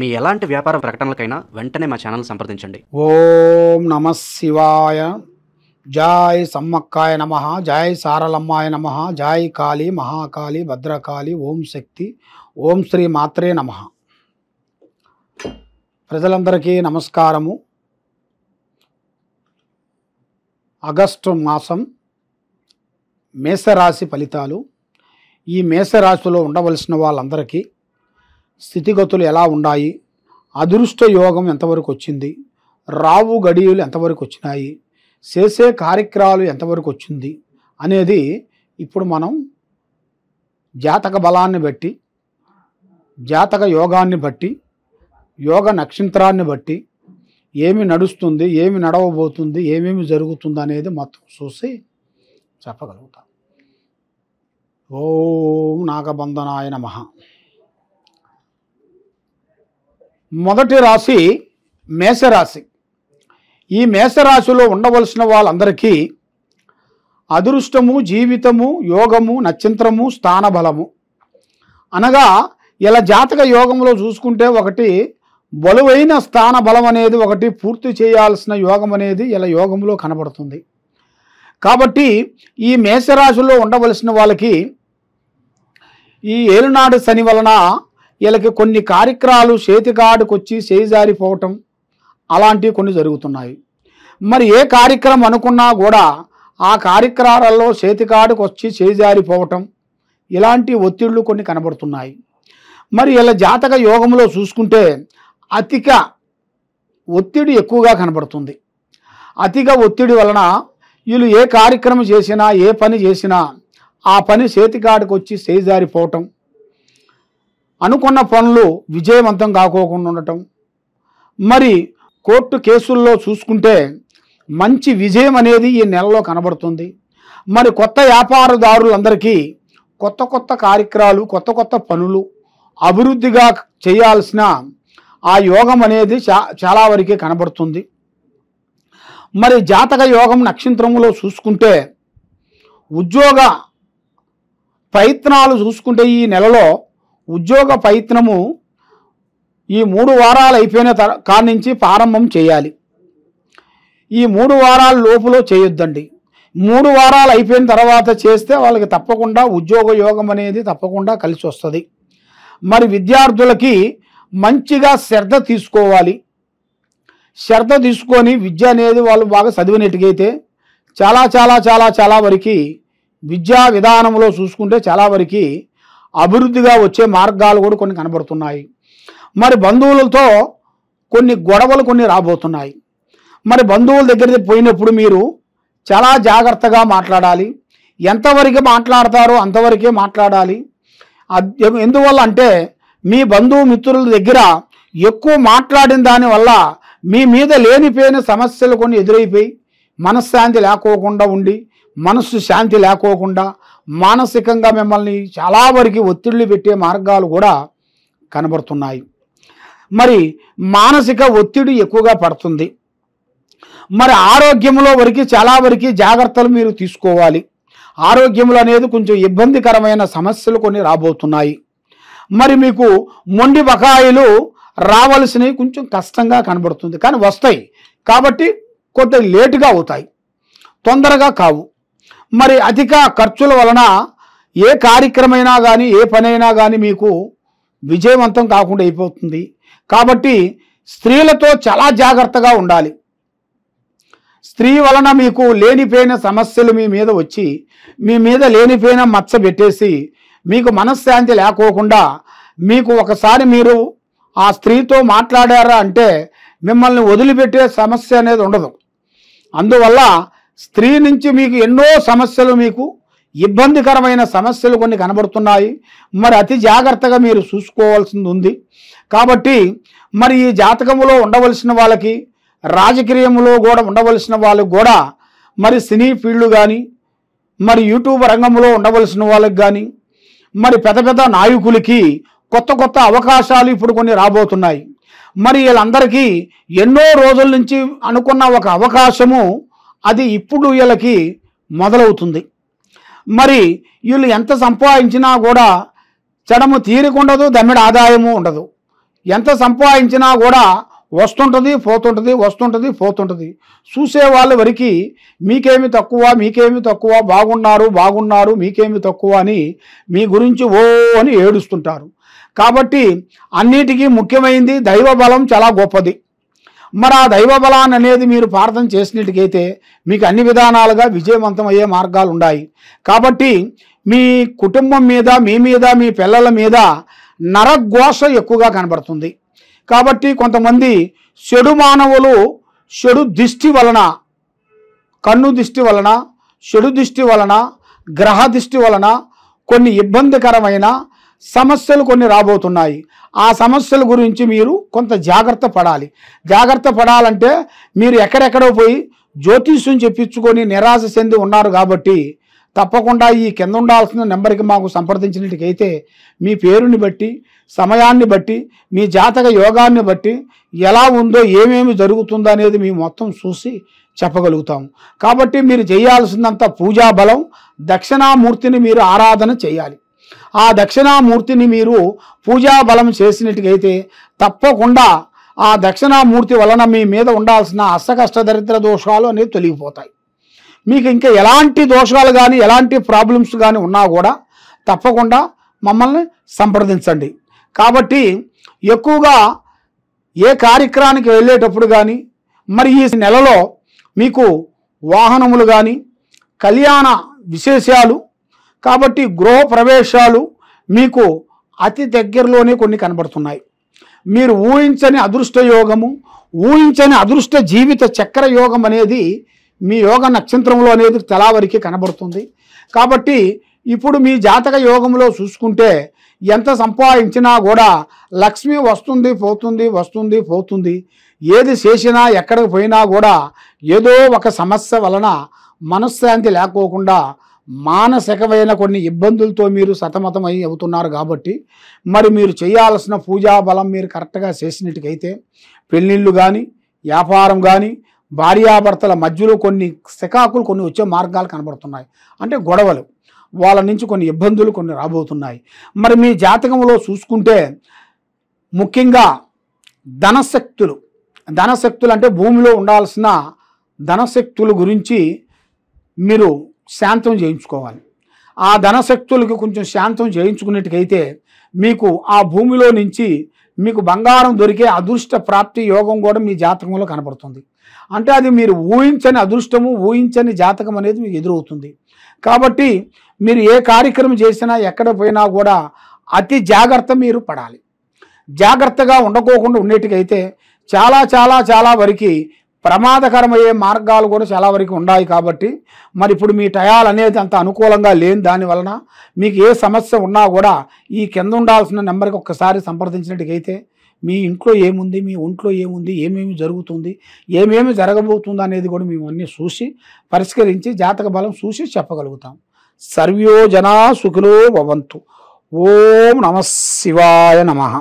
మీ ఎలాంటి వ్యాపార ప్రకటనలకైనా వెంటనే మా ఛానల్ సంప్రదించండి. ఓం నమ శివాయ. జై సమ్మక్కాయ నమః, జై సారలమ్మాయ నమః, జై కాళీ మహాకాళి భద్రకాళి, ఓం శక్తి, ఓం శ్రీ మాత్రే నమః. ప్రజలందరికీ నమస్కారము. ఆగస్టు మాసం మేషరాశి ఫలితాలు. ఈ మేషరాశిలో ఉండవలసిన వాళ్ళందరికీ స్థితిగతులు ఎలా ఉన్నాయి, అదృష్ట యోగం ఎంతవరకు వచ్చింది, రావు గడియలు ఎంతవరకు వచ్చినాయి, చేసే కార్యక్రమాలు ఎంతవరకు వచ్చింది అనేది ఇప్పుడు మనం జాతక బలాన్ని బట్టి, జాతక యోగాన్ని బట్టి, యోగ నక్షత్రాన్ని బట్టి ఏమి నడుస్తుంది, ఏమి నడవబోతుంది, ఏమేమి జరుగుతుంది అనేది మొత్తం చూసి చెప్పగలుగుతాం. ఓం నాగబంధనాయ నమః. మొదటి రాశి మేషరాశి. ఈ మేషరాశిలో ఉండవలసిన వాళ్ళందరికీ అదృష్టము, జీవితము, యోగము, నక్షత్రము, స్థానబలము అనగా ఇలా జాతక యోగంలో చూసుకుంటే ఒకటి బలువైన స్థాన బలం అనేది ఒకటి పూర్తి చేయాల్సిన యోగం అనేది ఇలా యోగంలో కనబడుతుంది. కాబట్టి ఈ మేషరాశిలో ఉండవలసిన వాళ్ళకి ఈ ఏలునాడు శని వలన వీళ్ళకి కొన్ని కార్యక్రమాలు చేతికాడుకు వచ్చి చేజారిపోవటం అలాంటివి కొన్ని జరుగుతున్నాయి. మరి ఏ కార్యక్రమం అనుకున్నా కూడా ఆ కార్యక్రమాలలో చేతికాడుకు వచ్చి చేజారిపోవటం ఇలాంటి ఒత్తిళ్లు కొన్ని కనబడుతున్నాయి. మరి ఇలా జాతక యోగంలో చూసుకుంటే అధిక ఒత్తిడి ఎక్కువగా కనబడుతుంది. అధిక ఒత్తిడి వలన వీళ్ళు ఏ కార్యక్రమం చేసినా, ఏ పని చేసినా ఆ పని చేతికాడుకు వచ్చి చేజారిపోవటం, అనుకున్న పనులు విజయవంతం కాకోకుండా ఉండటం. మరి కోర్టు కేసుల్లో చూసుకుంటే మంచి విజయం అనేది ఈ నెలలో కనబడుతుంది. మరి కొత్త వ్యాపారదారులందరికీ కొత్త కొత్త కార్యక్రమాలు, కొత్త కొత్త పనులు అభివృద్ధిగా చేయాల్సిన ఆ యోగం అనేది చాలా వరకే కనబడుతుంది. మరి జాతక యోగం నక్షత్రములో చూసుకుంటే ఉద్యోగ ప్రయత్నాలు చూసుకుంటే ఈ నెలలో ఉద్యోగ ప్రయత్నము ఈ 3 వారాలు అయిపోయిన కాడి నుంచి ప్రారంభం చేయాలి. ఈ 3 వారాల లోపులో చేయొద్దండి. 3 వారాలు అయిపోయిన తర్వాత చేస్తే వాళ్ళకి తప్పకుండా ఉద్యోగ యోగం అనేది తప్పకుండా కలిసి వస్తుంది. మరి విద్యార్థులకి మంచిగా శ్రద్ధ తీసుకోవాలి. శ్రద్ధ తీసుకొని విద్య అనేది వాళ్ళు బాగా చదివినట్టుగైతే చాలా చాలా చాలా చాలా వరకు విద్యా విధానంలో చూసుకుంటే చాలా వరకు అభివృద్ధిగా వచ్చే మార్గాలు కూడా కొన్ని కనబడుతున్నాయి. మరి బంధువులతో కొన్ని గొడవలు కొన్ని రాబోతున్నాయి. మరి బంధువుల దగ్గరికి పోయినప్పుడు మీరు చాలా జాగ్రత్తగా మాట్లాడాలి. ఎంతవరకు మాట్లాడతారో అంతవరకే మాట్లాడాలి. ఎందువల్ల అంటే మీ బంధువు మిత్రుల దగ్గర ఎక్కువ మాట్లాడిన దానివల్ల మీ మీద లేనిపోయిన సమస్యలు కొన్ని ఎదురైపోయి మనశ్శాంతి లేకోకుండా ఉండి, మనస్సు శాంతి లేకోకుండా మానసికంగా మిమ్మల్ని చాలా వరకు ఒత్తిళ్లు పెట్టే మార్గాలు కూడా కనబడుతున్నాయి. మరి మానసిక ఒత్తిడి ఎక్కువగా పడుతుంది. మరి ఆరోగ్యంలో వరకు చాలా వరకు జాగ్రత్తలు మీరు తీసుకోవాలి. ఆరోగ్యంలో అనేది కొంచెం ఇబ్బందికరమైన సమస్యలు కొన్ని రాబోతున్నాయి. మరి మీకు మొండి బకాయిలు రావాల్సినవి కొంచెం కష్టంగా కనబడుతుంది, కానీ వస్తాయి. కాబట్టి కొద్దిగా లేటుగా అవుతాయి, తొందరగా కావు. మరి అధిక ఖర్చుల వలన ఏ కార్యక్రమైనా కానీ, ఏ పనైనా కానీ మీకు విజయవంతం కాకుండా అయిపోతుంది. కాబట్టి స్త్రీలతో చాలా జాగ్రత్తగా ఉండాలి. స్త్రీ వలన మీకు లేనిపోయిన సమస్యలు మీ మీద వచ్చి, మీ మీద లేనిపోయిన మచ్చ పెట్టేసి మీకు మనశ్శాంతి లేకోకుండా, మీకు ఒకసారి మీరు ఆ స్త్రీతో మాట్లాడారా అంటే మిమ్మల్ని వదిలిపెట్టే సమస్య అనేది ఉండదు. అందువల్ల స్త్రీ నుంచి మీకు ఎన్నో సమస్యలు, మీకు ఇబ్బందికరమైన సమస్యలు కొన్ని కనబడుతున్నాయి. మరి అతి జాగ్రత్తగా మీరు చూసుకోవాల్సింది ఉంది. కాబట్టి మరి ఈ జాతకములో ఉండవలసిన వాళ్ళకి, రాజకీయంలో కూడా ఉండవలసిన వాళ్ళకి కూడా, మరి సినీ ఫీల్డ్ కానీ, మరి యూట్యూబ్ రంగంలో ఉండవలసిన వాళ్ళకి కానీ, మరి పెద్ద పెద్ద నాయకులకి కొత్త కొత్త అవకాశాలు ఇప్పుడు కొన్ని రాబోతున్నాయి. మరి వీళ్ళందరికీ ఎన్నో రోజుల నుంచి అనుకున్న ఒక అవకాశము అది ఇప్పుడు వీళ్ళకి మొదలవుతుంది. మరి వీళ్ళు ఎంత సంపాదించినా కూడా చెడము తీరికుండదు, దమ్మిడి ఆదాయము ఉండదు. ఎంత సంపాదించినా కూడా వస్తుంటుంది పోతుంటుంది, వస్తుంటుంది పోతుంటుంది. చూసే వాళ్ళ వరకు మీకేమి తక్కువ, మీకేమి తక్కువ, బాగున్నారు బాగున్నారు, మీకేమి తక్కువ అని మీ గురించి ఓ అని ఏడుస్తుంటారు. కాబట్టి అన్నిటికీ ముఖ్యమైనది దైవ బలం చాలా గొప్పది. మరి ఆ దైవ బలాన్ని అనేది మీరు ప్రార్థన చేసినట్టుకైతే మీకు అన్ని విధానాలుగా విజయవంతం అయ్యే మార్గాలు ఉన్నాయి. కాబట్టి మీ కుటుంబం మీద, మీ మీద, మీ పిల్లల మీద నరఘోష ఎక్కువగా కనబడుతుంది. కాబట్టి కొంతమంది చెడు మానవులు చెడు దిష్టి వలన, కన్ను దిష్టి వలన, చెడు దిష్టి వలన, గ్రహ దిష్టి వలన కొన్ని ఇబ్బందికరమైన సమస్యలు కొన్ని రాబోతున్నాయి. ఆ సమస్యల గురించి మీరు కొంత జాగ్రత్త పడాలి. జాగ్రత్త పడాలంటే మీరు ఎక్కడెక్కడో పోయి జ్యోతిష్యం చెప్పించుకొని నిరాశ చెంది ఉన్నారు. కాబట్టి తప్పకుండా ఈ కింద ఉండాల్సిన నెంబర్కి మాకు సంప్రదించినట్టుకైతే మీ పేరుని బట్టి, సమయాన్ని బట్టి, మీ జాతక యోగాన్ని బట్టి ఎలా ఉందో, ఏమేమి జరుగుతుందో అనేది మేము మొత్తం చూసి చెప్పగలుగుతాము. కాబట్టి మీరు చేయాల్సిందంత పూజా బలం, దక్షిణామూర్తిని మీరు ఆరాధన చేయాలి. ఆ దక్షిణామూర్తిని మీరు పూజా బలం చేసినట్టుకైతే తప్పకుండా ఆ దక్షిణామూర్తి వలన మీ మీద ఉండాల్సిన అష్టకష్ట దరిద్ర దోషాలు అనేవి తొలగిపోతాయి. మీకు ఇంకా ఎలాంటి దోషాలు కానీ, ఎలాంటి ప్రాబ్లమ్స్ కానీ ఉన్నా కూడా తప్పకుండా మమ్మల్ని సంప్రదించండి. కాబట్టి ఎక్కువగా ఏ కార్యక్రమానికి వెళ్ళేటప్పుడు కానీ, మరి ఈ నెలలో మీకు వాహనములు కానీ, కళ్యాణ విశేషాలు, కాబట్టి గృహ ప్రవేశాలు మీకు అతి దగ్గరలోనే కొన్ని కనబడుతున్నాయి. మీరు ఊహించని అదృష్ట యోగము, ఊహించని అదృష్ట జీవిత చక్ర యోగం అనేది మీ యోగ నక్షత్రంలో అనేది చాలా వరకు కనబడుతుంది. కాబట్టి ఇప్పుడు మీ జాతక యోగంలో చూసుకుంటే ఎంత సంపాదించినా కూడా లక్ష్మి వస్తుంది పోతుంది, వస్తుంది పోతుంది. ఏది చేసినా ఎక్కడికి పోయినా కూడా ఏదో ఒక సమస్య వలన మనశ్శాంతి లేకోకుండా మానసికమైన కొన్ని ఇబ్బందులతో మీరు సతమతమై అవుతున్నారు. కాబట్టి మరి మీరు చేయాల్సిన పూజా బలం మీరు కరెక్ట్గా చేసినట్టుకైతే పెళ్ళిళ్ళు కానీ, వ్యాపారం కానీ, భార్యాభర్తల మధ్యలో కొన్ని శకాకులు కొన్ని వచ్చే మార్గాలు కనబడుతున్నాయి. అంటే గొడవలు, వాళ్ళ నుంచి కొన్ని ఇబ్బందులు కొన్ని రాబోతున్నాయి. మరి మీ జాతకంలో చూసుకుంటే ముఖ్యంగా ధనశక్తులు అంటే భూమిలో ఉండాల్సిన ధనశక్తుల గురించి మీరు శాంతం చేయించుకోవాలి. ఆ ధనశక్తులకి కొంచెం శాంతం చేయించుకున్నట్టుకైతే మీకు ఆ భూమిలో నుంచి మీకు బంగారం దొరికే అదృష్ట ప్రాప్తి యోగం కూడా మీ జాతకంలో కనబడుతుంది. అంటే అది మీరు ఊహించని అదృష్టము, ఊహించని జాతకం అనేది మీకు ఎదురవుతుంది. కాబట్టి మీరు ఏ కార్యక్రమం చేసినా ఎక్కడ పోయినా కూడా అతి జాగ్రత్త మీరు పడాలి. జాగ్రత్తగా ఉండకోకుండా ఉండేటికైతే చాలా చాలా చాలా వరకు ప్రమాదకరమయ్యే మార్గాలు కూడా చాలా వరకు ఉన్నాయి. కాబట్టి మరి ఇప్పుడు మీ టయాలు అనేది అంత అనుకూలంగా లేని దానివలన మీకు ఏ సమస్య ఉన్నా కూడా ఈ కింద ఉండాల్సిన నెంబర్కి ఒక్కసారి సంప్రదించినట్టుకైతే మీ ఇంట్లో ఏముంది, మీ ఒంట్లో ఏముంది, ఏమేమి జరుగుతుంది, ఏమేమి జరగబోతుంది అనేది కూడా మేము అన్నీ చూసి పరిష్కరించి జాతక బలం చూసి చెప్పగలుగుతాం. సర్వో జనా సుఖినో భవంతు. ఓం నమః శివాయ నమః.